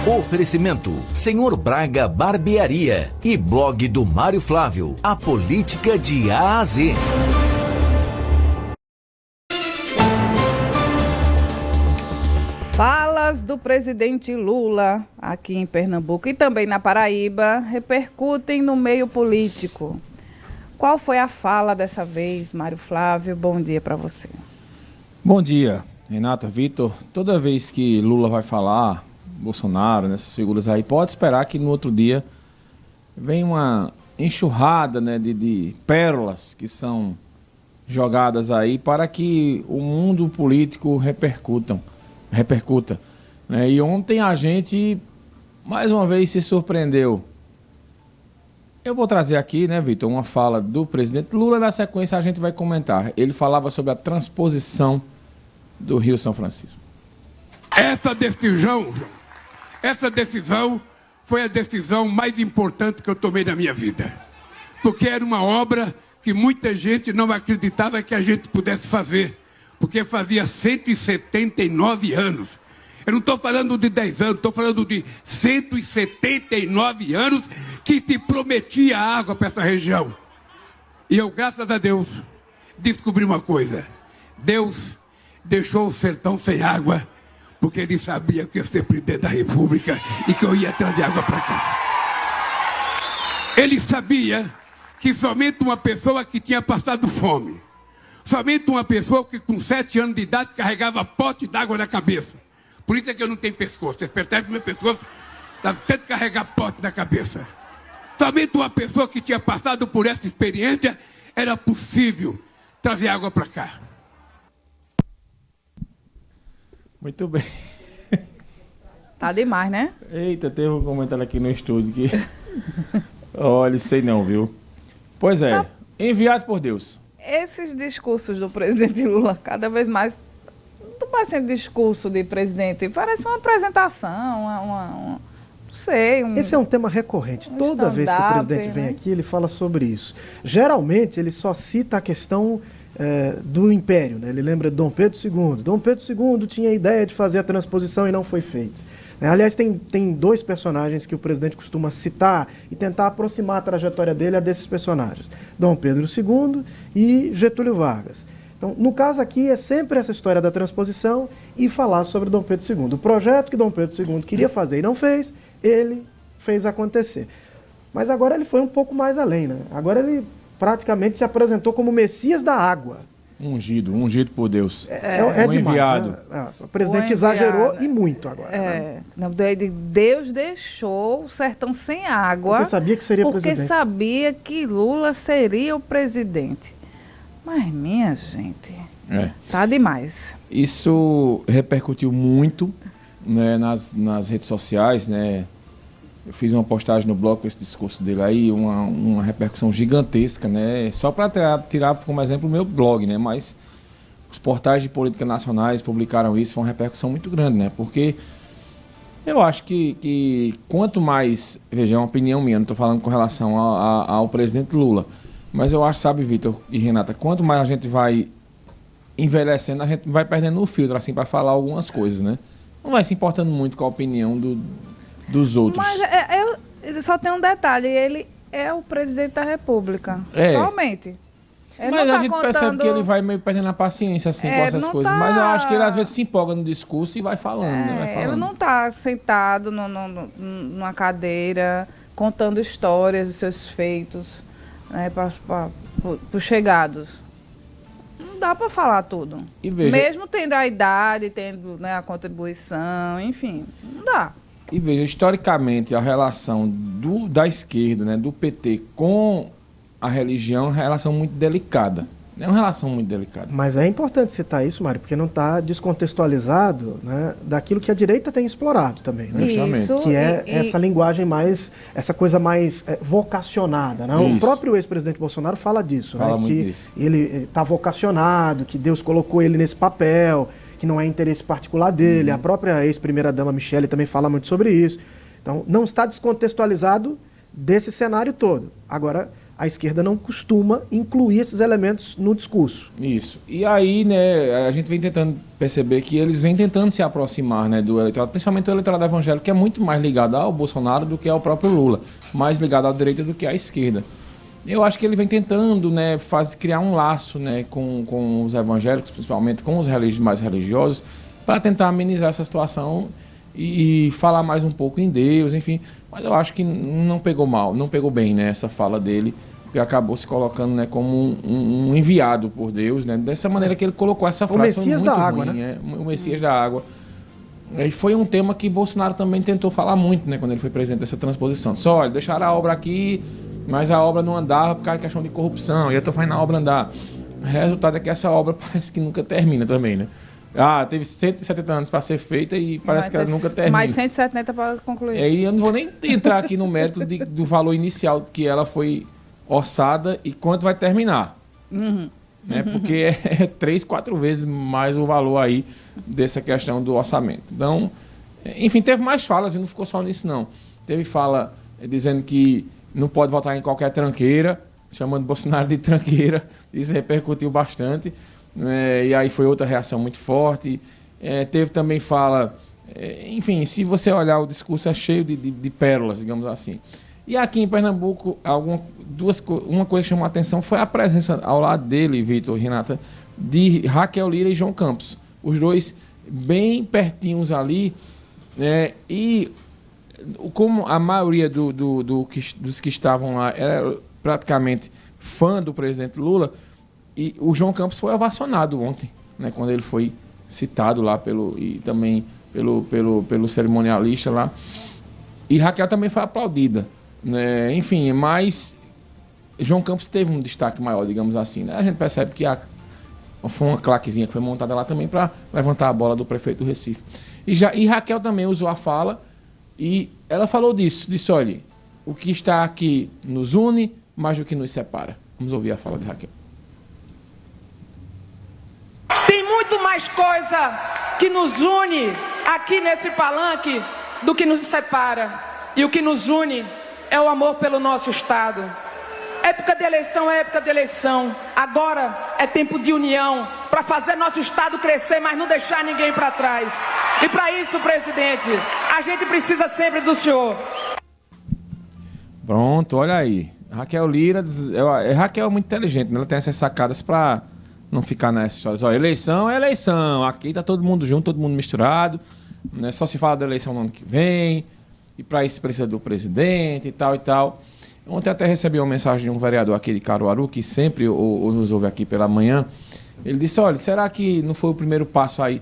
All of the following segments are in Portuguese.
Oferecimento: Senhor Braga Barbearia e blog do Mário Flávio. A política de A a Z. Falas do presidente Lula aqui em Pernambuco e também na Paraíba repercutem no meio político. Qual foi a fala dessa vez, Mário Flávio? Bom dia para você. Bom dia, Renata, Vitor. Toda vez que Lula vai falar, Bolsonaro, nessas figuras aí, pode esperar que no outro dia vem uma enxurrada, né, de pérolas que são jogadas aí para que o mundo político repercuta. Né? E ontem a gente, mais uma vez, se surpreendeu. Eu vou trazer aqui, né, Vitor, uma fala do presidente Lula. Na sequência a gente vai comentar. Ele falava sobre a transposição do Rio São Francisco. Essa decisão foi a decisão mais importante que eu tomei na minha vida. Porque era uma obra que muita gente não acreditava que a gente pudesse fazer. Porque fazia 179 anos. Eu não estou falando de 10 anos, estou falando de 179 anos que se prometia água para essa região. E eu, graças a Deus, descobri uma coisa. Deus deixou o sertão sem água, porque ele sabia que eu ia ser presidente da República e que eu ia trazer água para cá. Ele sabia que somente uma pessoa que tinha passado fome, somente uma pessoa que com 7 anos de idade carregava pote d'água na cabeça. Por isso é que eu não tenho pescoço. Vocês percebem que meu pescoço está tentando carregar pote na cabeça. Somente uma pessoa que tinha passado por essa experiência era possível trazer água para cá. Muito bem. Tá demais, né? Eita, teve um comentário aqui no estúdio que... Olha, sei não, viu? Pois é, enviado por Deus. Esses discursos do presidente Lula, cada vez mais, não parecendo discurso de presidente, parece uma apresentação, não sei. Esse é um tema recorrente. Toda vez que o presidente vem aqui, ele fala sobre isso. Geralmente, ele só cita a questão do Império, né? Ele lembra de Dom Pedro II. Dom Pedro II tinha a ideia de fazer a transposição e não foi feito. Aliás, tem 2 personagens que o presidente costuma citar e tentar aproximar a trajetória dele a desses personagens. Dom Pedro II e Getúlio Vargas. Então, no caso aqui, é sempre essa história da transposição e falar sobre Dom Pedro II. O projeto que Dom Pedro II queria fazer e não fez, ele fez acontecer. Mas agora ele foi um pouco mais além, né? Agora ele praticamente se apresentou como Messias da água. Ungido por Deus. Um demais, enviado. Né? O presidente exagerou e muito agora. Né? Deus deixou o sertão sem água. Porque sabia que seria presidente. Porque sabia que Lula seria o presidente. Mas, minha gente, tá demais. Isso repercutiu muito, né, nas redes sociais, né? Eu fiz uma postagem no blog com esse discurso dele aí, uma repercussão gigantesca, né? Só para tirar como exemplo o meu blog, né? Mas os portais de política nacionais publicaram isso, foi uma repercussão muito grande, né? Porque eu acho que quanto mais, veja, é uma opinião minha, não estou falando com relação ao presidente Lula, mas eu acho, sabe, Vitor e Renata, quanto mais a gente vai envelhecendo, a gente vai perdendo o filtro, assim, para falar algumas coisas, né? Não vai se importando muito com a opinião dos outros. Mas só tem um detalhe, ele é o presidente da República. Somente. Mas a gente percebe que ele vai meio perdendo a paciência assim, com essas coisas. Mas eu acho que ele às vezes se empolga no discurso e vai falando, né? Vai falando. Ele não está sentado numa cadeira contando histórias dos seus feitos, né, para os chegados. Não dá para falar tudo. E veja, mesmo tendo a idade, tendo, né, a contribuição, enfim, não dá. E veja, historicamente, a relação da esquerda, né, do PT com a religião é uma relação muito delicada. É uma relação muito delicada. Mas é importante citar isso, Mário, porque não está descontextualizado, né, daquilo que a direita tem explorado também. Né? Justamente. Que é essa linguagem mais, essa coisa mais vocacionada. Né? O próprio ex-presidente Bolsonaro fala disso. Fala né? muito que disso. Ele está vocacionado, que Deus colocou ele nesse papel, que não é interesse particular dele. A própria ex-primeira-dama Michele também fala muito sobre isso. Então, não está descontextualizado desse cenário todo. Agora, A esquerda não costuma incluir esses elementos no discurso. Isso. E aí, né, a gente vem tentando perceber que eles vêm tentando se aproximar, né, do eleitorado, principalmente o eleitorado evangélico, que é muito mais ligado ao Bolsonaro do que ao próprio Lula, mais ligado à direita do que à esquerda. Eu acho que ele vem tentando, né, criar um laço, né, com os evangélicos, principalmente com os mais religiosos, para tentar amenizar essa situação e falar mais um pouco em Deus, enfim. Mas eu acho que não pegou mal, não pegou bem, né, essa fala dele, porque acabou se colocando, né, como um enviado por Deus, né, dessa maneira que ele colocou essa frase. O Messias da água, ruim, né? O Messias da água. E foi um tema que Bolsonaro também tentou falar muito, né, quando ele foi presidente dessa transposição. Só, olha, deixaram a obra aqui, mas a obra não andava por causa de questão de corrupção, e eu estou fazendo a obra andar. O resultado é que essa obra parece que nunca termina também, né? Teve 170 anos para ser feita e parece que ela nunca termina. Mais 170 para concluir. E eu não vou nem entrar aqui no mérito do valor inicial que ela foi orçada e quanto vai terminar. Né? Porque é 3, 4 vezes mais o valor aí dessa questão do orçamento. Então, enfim, teve mais falas e não ficou só nisso, não. Teve fala dizendo que não pode votar em qualquer tranqueira, chamando Bolsonaro de tranqueira. Isso repercutiu bastante. E aí foi outra reação muito forte. Teve também fala... enfim, se você olhar o discurso é cheio de pérolas, digamos assim. E aqui em Pernambuco, uma coisa que chamou a atenção foi a presença ao lado dele, Vitor e Renata, de Raquel Lira e João Campos. Os dois bem pertinhos ali. E como a maioria dos que estavam lá era praticamente fã do presidente Lula, e o João Campos foi ovacionado ontem, né, quando ele foi citado lá e também pelo cerimonialista lá. E Raquel também foi aplaudida, né? Enfim, mas João Campos teve um destaque maior, digamos assim, né? A gente percebe que foi uma claquezinha que foi montada lá também para levantar a bola do prefeito do Recife. E Raquel também usou a fala e ela falou disso, disse, olha, o que está aqui nos une mais do que nos separa. Vamos ouvir a fala de Raquel. Tem muito mais coisa que nos une aqui nesse palanque do que nos separa. E o que nos une é o amor pelo nosso Estado. Época de eleição é época de eleição. Agora é tempo de união para fazer nosso Estado crescer, mas não deixar ninguém para trás. E para isso, presidente, a gente precisa sempre do senhor. Pronto, olha aí. Raquel Lira, Raquel é muito inteligente, né? Ela tem essas sacadas para não ficar nessa história. Ó, eleição é eleição. Aqui tá todo mundo junto, todo mundo misturado. Né? Só se fala da eleição no ano que vem. E para isso precisa do presidente e tal e tal. Ontem até recebi uma mensagem de um vereador aqui de Caruaru, que sempre nos ouve aqui pela manhã. Ele disse, olha, será que não foi o primeiro passo aí?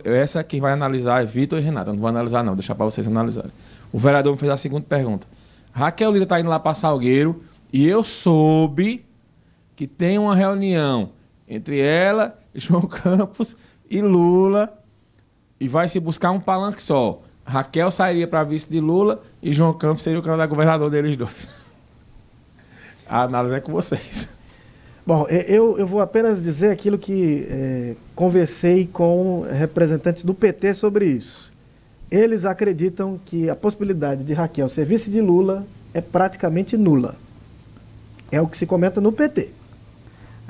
Essa quem vai analisar é Vitor e Renata. Eu não vou analisar não, deixar para vocês analisarem. O vereador me fez a seguinte pergunta. Raquel Lira está indo lá para Salgueiro e eu soube que tem uma reunião entre ela, João Campos e Lula e vai se buscar um palanque só. Raquel sairia para vice de Lula e João Campos seria o candidato a governador deles dois. A análise é com vocês. Bom, eu vou apenas dizer aquilo que conversei com representantes do PT sobre isso. Eles acreditam que a possibilidade de Raquel ser vice de Lula é praticamente nula. É o que se comenta no PT.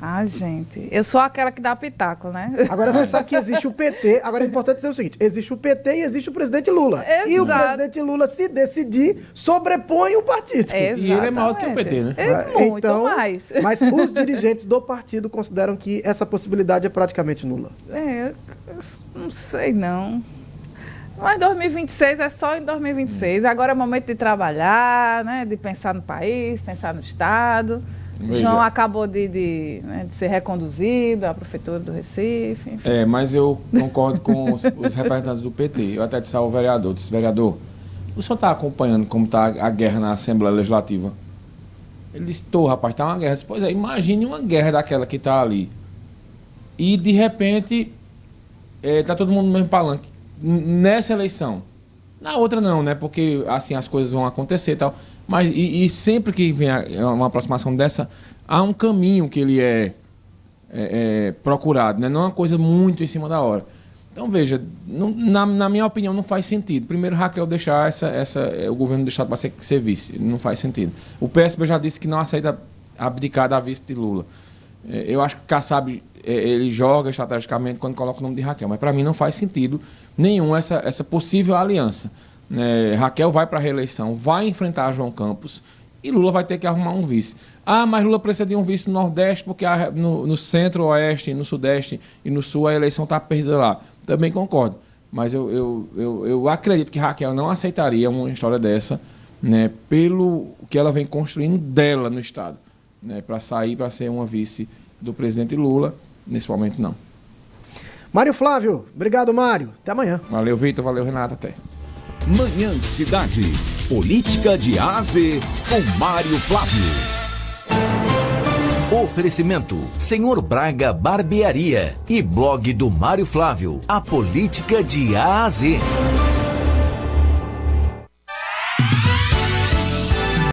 Ah, gente, eu sou aquela que dá pitaco, né? Agora você sabe que existe o PT, agora é importante dizer o seguinte, existe o PT e existe o presidente Lula. Exato. E o presidente Lula, se decidir, sobrepõe o partido. Exatamente. E ele é maior do que o PT, né? É muito mais. Mas os dirigentes do partido consideram que essa possibilidade é praticamente nula. Eu não sei não. Mas 2026 é só em 2026. Agora é momento de trabalhar, né? De pensar no país, pensar no Estado. Veja. João acabou de ser reconduzido à Prefeitura do Recife. Enfim. Mas eu concordo com os representantes do PT. Eu até disse ao vereador, vereador, o senhor está acompanhando como está a guerra na Assembleia Legislativa? Ele disse, rapaz, está uma guerra. Eu disse, pois é, imagine uma guerra daquela que está ali. E, de repente, está todo mundo no mesmo palanque. Nessa eleição. Na outra não, né? Porque, assim, as coisas vão acontecer e tal. Mas, e sempre que vem uma aproximação dessa, há um caminho que ele é procurado, né? Não é uma coisa muito em cima da hora. Então, veja, na minha opinião, não faz sentido. Primeiro, Raquel deixar o governo deixar para ser vice. Não faz sentido. O PSB já disse que não aceita abdicar da vice de Lula. Eu acho que Kassab, ele joga estrategicamente quando coloca o nome de Raquel. Mas, para mim, não faz sentido nenhum essa possível aliança. Raquel vai para a reeleição, vai enfrentar João Campos e Lula vai ter que arrumar um vice. Mas Lula precisa de um vice no Nordeste porque no Centro-Oeste, no Sudeste e no Sul a eleição está perdida lá. Também concordo. Mas eu acredito que Raquel não aceitaria uma história dessa, né, pelo que ela vem construindo dela no Estado. Né, para sair, para ser uma vice do presidente Lula, nesse momento não. Mário Flávio, obrigado, Mário. Até amanhã. Valeu, Vitor. Valeu, Renata. Até. Manhã Cidade. Política de A a Z com Mário Flávio. Oferecimento: Senhor Braga Barbearia e blog do Mário Flávio. A política de A a Z.